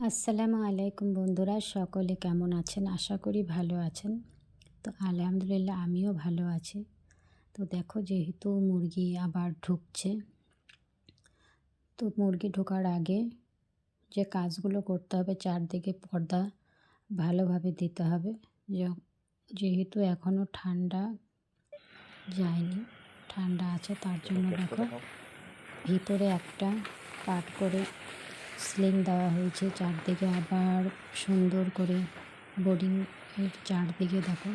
আসসালামু আলাইকুম বন্ধুরা, সকলে কেমন আছেন? আশা করি ভালো আছেন। তো আলহামদুলিল্লাহ আমিও ভালো আছি। তো দেখো, যেহেতু মুরগি আবার ঢুকছে, তো মুরগি ঢোকার আগে যে কাজগুলো করতে হবে, চারদিকে পর্দা ভালোভাবে দিতে হবে। যেহেতু এখনও ঠান্ডা যায়নি, ঠান্ডা আছে, তার জন্য দেখো ভিতরে একটা পাট করে সিলিং দেওয়া হয়েছে, চারদিকে আবার সুন্দর করে বোর্ডিং এর চারদিকে দেখো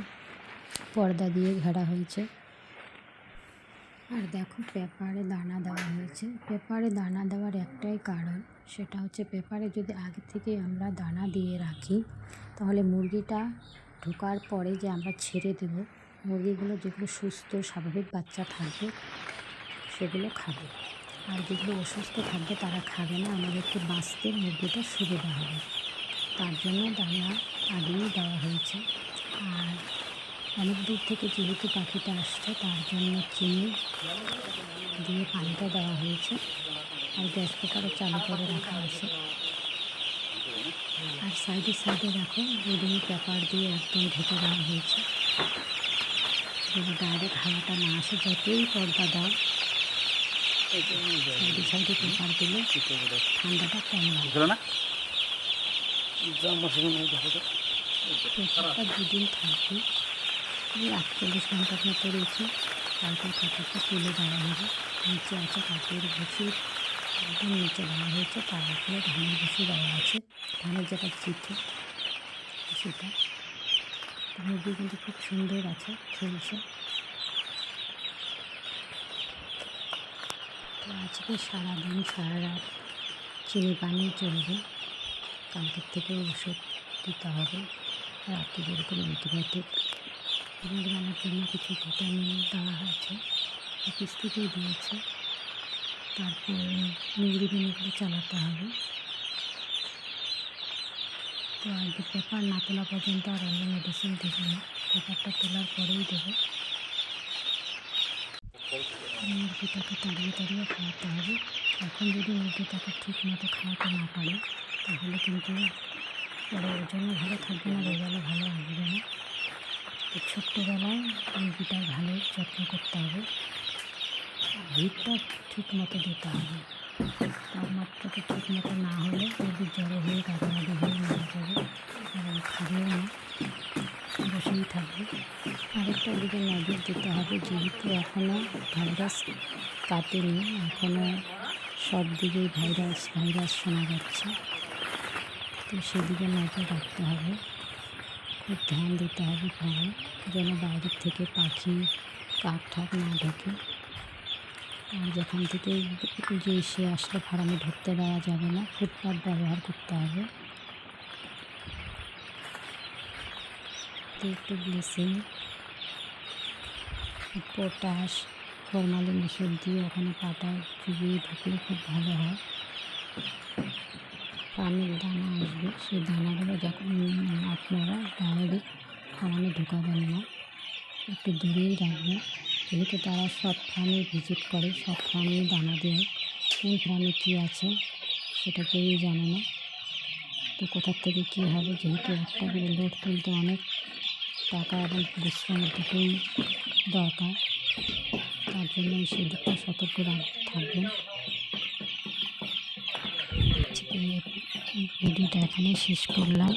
পর্দা দিয়ে ঘেরা হয়েছে। আর দেখো পেপারে দানা দেওয়া হয়েছে। পেপারে দানা দেওয়ার একটাই কারণ, সেটা হচ্ছে পেপারে যদি আগে থেকে আমরা দানা দিয়ে রাখি, তাহলে মুরগিটা ঢোকার পরে যে আমরা ছেড়ে দেব, মুরগিগুলো যেগুলো সুস্থ স্বাভাবিক বাচ্চা থাকবে সেগুলো খাবে, আর যেগুলো অসুস্থ থাকবে তারা খাবে না। আমাদেরকে বাঁচতে মুরগিটা সুবিধা হবে, তার জন্য দানা আগেই দেওয়া হয়েছে। আর অনেক দূর থেকে যেহেতু পাখিটা আসছে, তার জন্য চিনি দিয়ে পানিটা দেওয়া হয়েছে, আর গ্যাস কুকারও চালু করে রাখা আছে। আর সাইডে সাইডে দেখো বোর্ডিং পেপার দিয়ে একদম ঢেকে দেওয়া হয়েছে, যেন ডাইরেক্ট হাওয়াটা না আসে। যতই পর্দা দাও, সাইডে সাইডে পেপার দিলে ঠান্ডাটা কম লাগে। পেপারটা দুদিন থাকবে, 48 ঘন্টার মতো রেখে তারপর পেপারটা তুলে দেওয়া হবে। নিচে আছে কাঠের ভুসি, একদম নিচে দেওয়া হয়েছে, তার উপরে ধানের ভুসি দেওয়া আছে, ধানের যেটা চিঠে সেটা। মুরগি কিন্তু খুব সুন্দর আছে, খেলছে। তো আজকে সারাদিন সারা রাত চিনি পানি চলবে, কালকের থেকে ওষুধ দিতে হবে। রাত্রে যেরকম অ্যান্টিবায়োটিক বানানোর জন্য কিছু ভিটামিন দেওয়া হয়েছে, অফিস থেকেই দিয়েছে। তারপর নিউরিবিনগুলো চালাতে হবে। তো আগে পেপার না তোলা পর্যন্ত আর অন্য মেডিসিন দেবে না, পেপারটা তোলার পরেই দেবে। মুরগিটাকে তাড়িয়ে তাড়িয়ে খাওয়াতে হবে। এখন যদি মুরগিটাকে ঠিক মতো খাওয়াতে না পারে, তাহলে কিন্তু পরে ওজনও ভালো থাকবে না, রেজাল্টও ভালো আসবে না। তো ছোট্টবেলায় মুরগিটার ভালো যত্ন করতে হবে, ভিড়টা ঠিক মতো দিতে হবে। তাপমাত্রাটা ঠিক মতো না হলে মুরগির জ্বরে হয়ে গাদাগাদি হয়ে মারা যাবে, এবং খাবেও না, বসেই থাকবে। আরেকটা দিকে নজর দিতে হবে, যেহেতু এখনও ভাইরাস কাটেনি, এখনও সব দিকেই ভাইরাস শোনা যাচ্ছে। তো সেদিকে নজর রাখতে হবে, খুব ধ্যান দিতে হবে ফার্মে, যেন বাইরের থেকে পাখি কাক ঠাক না ঢোকে। আর যেখান থেকে যে এসে আসলে ফার্মে ঢুকতে দেওয়া যাবে না, ফুটপাথ ব্যবহার করতে হবে। একটু ব্লিচিং, পটাশ, ফরমালিন ওষুধ দিয়ে ওখানে পাটা চুবিয়ে ঢুকলে খুব ভালো হয়। ফার্মের দানা আসবে, সেই দানাগুলো যখন আপনারা ডাইরেক্ট ফার্মে ঢুকাবেন না, একটু দূরেই রাখবেন। যেহেতু তারা সব ফার্মে ভিজিট করে, সব ফার্মে দানা দেয়, কোন ফার্মে কী আছে সেটা কেউই জানে না। তো কোথার থেকে কী হবে, যেহেতু একটা করে লোড তুলতে অনেক টাকা এবং পরিশ্রমের দুটোই দরকার, তার জন্য সেদিকটা সতর্ক থাকবেন। ভিডিওটা এখানেই শেষ করলাম।